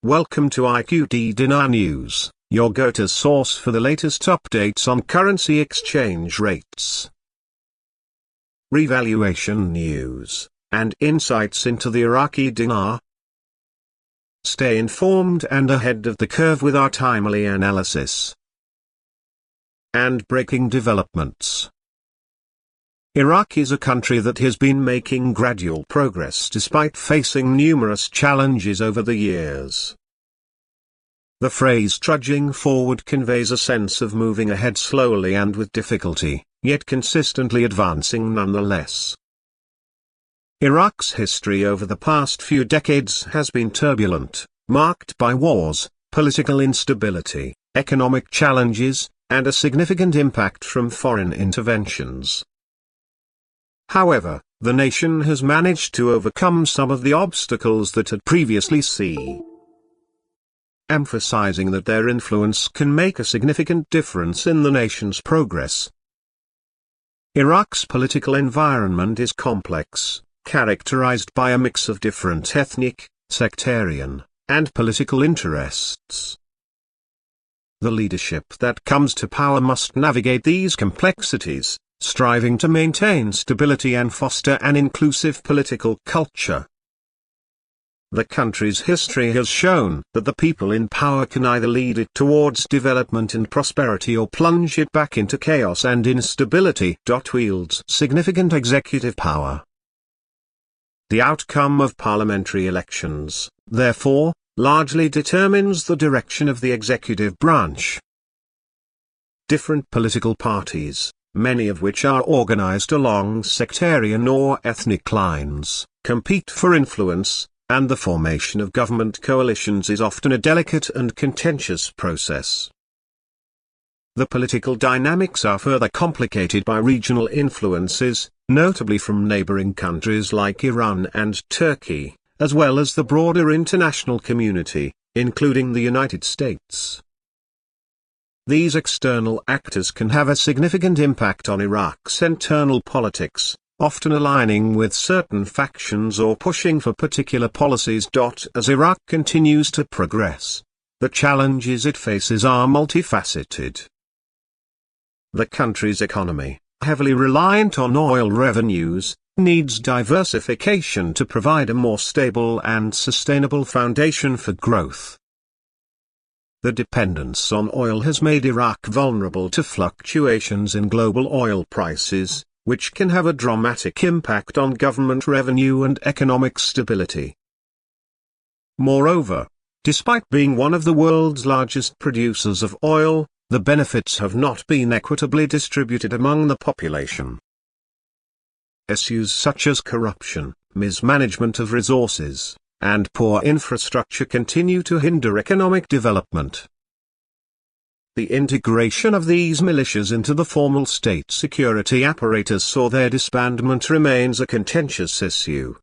Welcome to IQD Dinar News, your go-to source for the latest updates on currency exchange rates, revaluation news, and insights into the Iraqi dinar. Stay informed and ahead of the curve with our timely analysis and breaking developments. Iraq is a country that has been making gradual progress despite facing numerous challenges over the years. The phrase trudging forward conveys a sense of moving ahead slowly and with difficulty, yet consistently advancing nonetheless. Iraq's history over the past few decades has been turbulent, marked by wars, political instability, economic challenges, and a significant impact from foreign interventions. However, the nation has managed to overcome some of the obstacles that had previously seen, emphasizing that their influence can make a significant difference in the nation's progress. Iraq's political environment is complex, characterized by a mix of different ethnic, sectarian, and political interests. The leadership that comes to power must navigate these complexities, striving to maintain stability and foster an inclusive political culture. The country's history has shown that the people in power can either lead it towards development and prosperity or plunge it back into chaos and instability. Wields significant executive power. The outcome of parliamentary elections, therefore, largely determines the direction of the executive branch. Different political parties, many of which are organized along sectarian or ethnic lines, compete for influence, and the formation of government coalitions is often a delicate and contentious process. The political dynamics are further complicated by regional influences, notably from neighboring countries like Iran and Turkey, as well as the broader international community, including the United States. These external actors can have a significant impact on Iraq's internal politics, often aligning with certain factions or pushing for particular policies. As Iraq continues to progress, the challenges it faces are multifaceted. The country's economy, heavily reliant on oil revenues, needs diversification to provide a more stable and sustainable foundation for growth. The dependence on oil has made Iraq vulnerable to fluctuations in global oil prices, which can have a dramatic impact on government revenue and economic stability. Moreover, despite being one of the world's largest producers of oil, the benefits have not been equitably distributed among the population. Issues such as corruption, mismanagement of resources, and poor infrastructure continue to hinder economic development. The integration of these militias into the formal state security apparatus or their disbandment remains a contentious issue.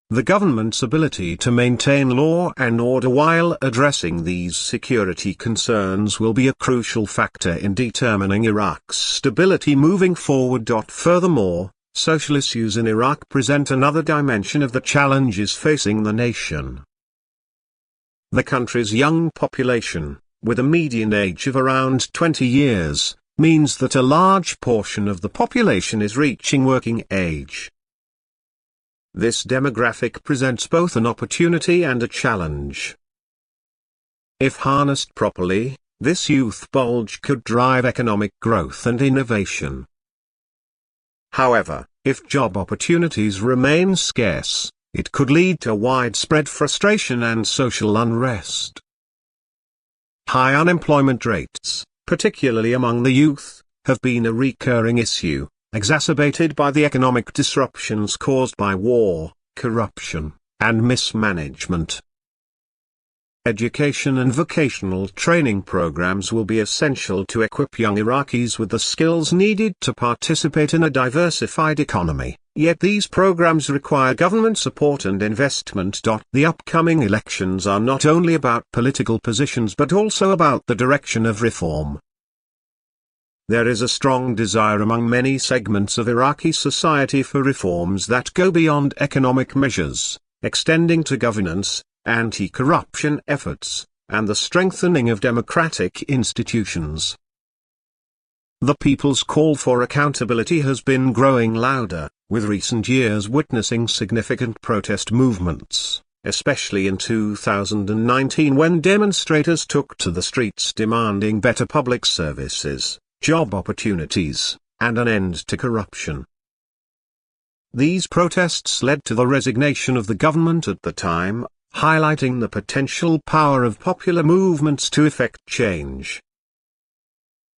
The government's ability to maintain law and order while addressing these security concerns will be a crucial factor in determining Iraq's stability moving forward. Furthermore, social issues in Iraq present another dimension of the challenges facing the nation. The country's young population, with a median age of around 20 years, means that a large portion of the population is reaching working age. This demographic presents both an opportunity and a challenge. If harnessed properly, this youth bulge could drive economic growth and innovation. However, if job opportunities remain scarce, it could lead to widespread frustration and social unrest. High unemployment rates, particularly among the youth, have been a recurring issue, exacerbated by the economic disruptions caused by war, corruption, and mismanagement. Education and vocational training programs will be essential to equip young Iraqis with the skills needed to participate in a diversified economy, yet these programs require government support and investment. The upcoming elections are not only about political positions but also about the direction of reform. There is a strong desire among many segments of Iraqi society for reforms that go beyond economic measures, extending to governance, anti-corruption efforts, and the strengthening of democratic institutions. The people's call for accountability has been growing louder, with recent years witnessing significant protest movements, especially in 2019 when demonstrators took to the streets demanding better public services, job opportunities, and an end to corruption. These protests led to the resignation of the government at the time, highlighting the potential power of popular movements to effect change.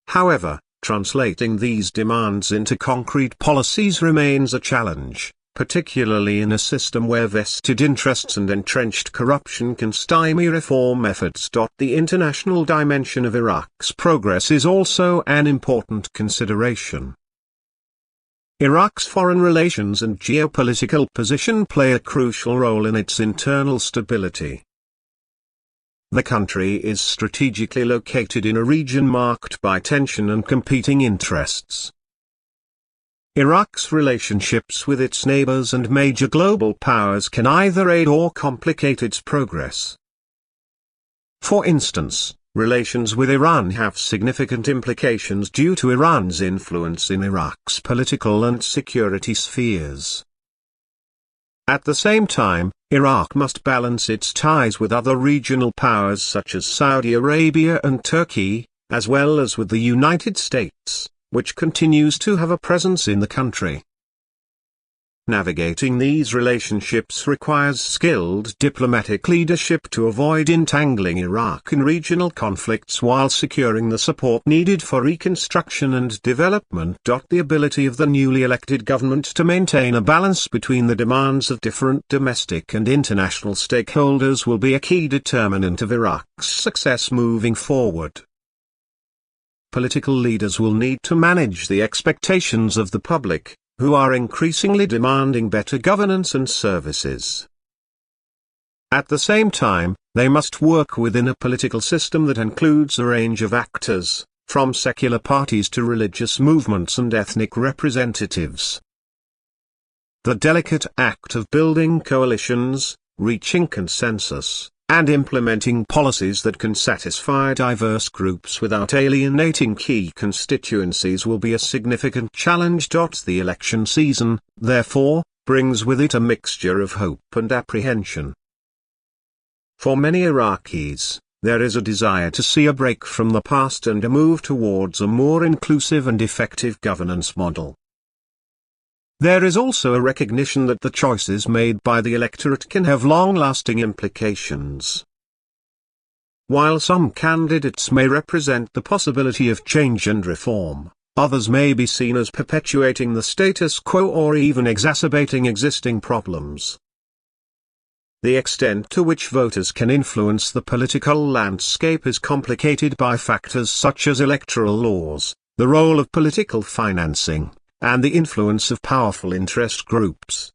However, translating these demands into concrete policies remains a challenge, particularly in a system where vested interests and entrenched corruption can stymie reform efforts. The international dimension of Iraq's progress is also an important consideration. Iraq's foreign relations and geopolitical position play a crucial role in its internal stability. The country is strategically located in a region marked by tension and competing interests. Iraq's relationships with its neighbors and major global powers can either aid or complicate its progress. For instance, relations with Iran have significant implications due to Iran's influence in Iraq's political and security spheres. At the same time, Iraq must balance its ties with other regional powers such as Saudi Arabia and Turkey, as well as with the United States, which continues to have a presence in the country. Navigating these relationships requires skilled diplomatic leadership to avoid entangling Iraq in regional conflicts while securing the support needed for reconstruction and development. The ability of the newly elected government to maintain a balance between the demands of different domestic and international stakeholders will be a key determinant of Iraq's success moving forward. Political leaders will need to manage the expectations of the public, who are increasingly demanding better governance and services. At the same time, they must work within a political system that includes a range of actors, from secular parties to religious movements and ethnic representatives. The delicate act of building coalitions, reaching consensus, and implementing policies that can satisfy diverse groups without alienating key constituencies will be a significant challenge. The election season, therefore, brings with it a mixture of hope and apprehension. For many Iraqis, there is a desire to see a break from the past and a move towards a more inclusive and effective governance model. There is also a recognition that the choices made by the electorate can have long-lasting implications. While some candidates may represent the possibility of change and reform, others may be seen as perpetuating the status quo or even exacerbating existing problems. The extent to which voters can influence the political landscape is complicated by factors such as electoral laws, the role of political financing, and the influence of powerful interest groups.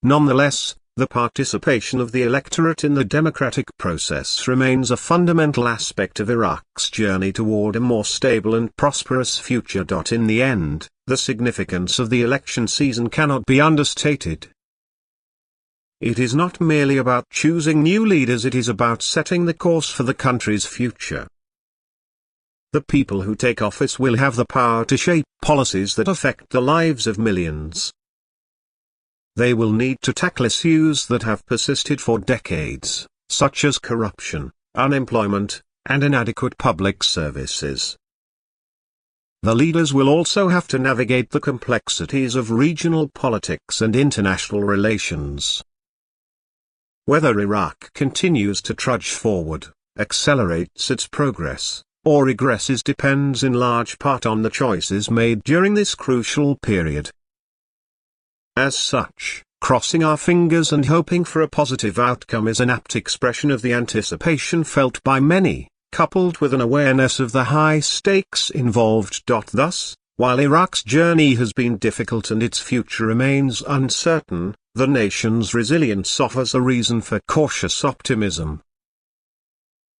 Nonetheless, the participation of the electorate in the democratic process remains a fundamental aspect of Iraq's journey toward a more stable and prosperous future. In the end, the significance of the election season cannot be understated. It is not merely about choosing new leaders, it is about setting the course for the country's future. The people who take office will have the power to shape policies that affect the lives of millions. They will need to tackle issues that have persisted for decades, such as corruption, unemployment, and inadequate public services. The leaders will also have to navigate the complexities of regional politics and international relations. Whether Iraq continues to trudge forward, accelerates its progress, or regresses depends in large part on the choices made during this crucial period. As such, crossing our fingers and hoping for a positive outcome is an apt expression of the anticipation felt by many, coupled with an awareness of the high stakes involved. Thus, while Iraq's journey has been difficult and its future remains uncertain, the nation's resilience offers a reason for cautious optimism.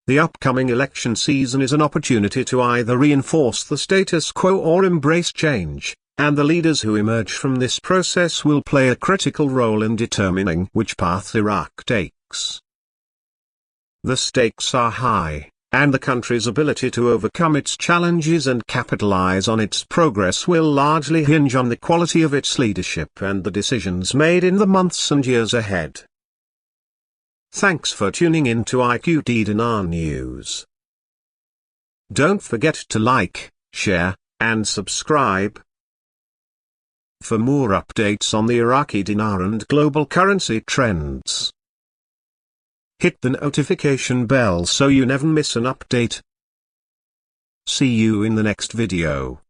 The upcoming election season is an opportunity to either reinforce the status quo or embrace change, and the leaders who emerge from this process will play a critical role in determining which path Iraq takes. stakes. The stakes are high, and the country's ability to overcome its challenges and capitalize on its progress will largely hinge on the quality of its leadership and the decisions made in the months and years ahead. Thanks for tuning in to IQD Dinar News. Don't forget to like, share, and subscribe. For more updates on the Iraqi dinar and global currency trends, hit the notification bell so you never miss an update. See you in the next video.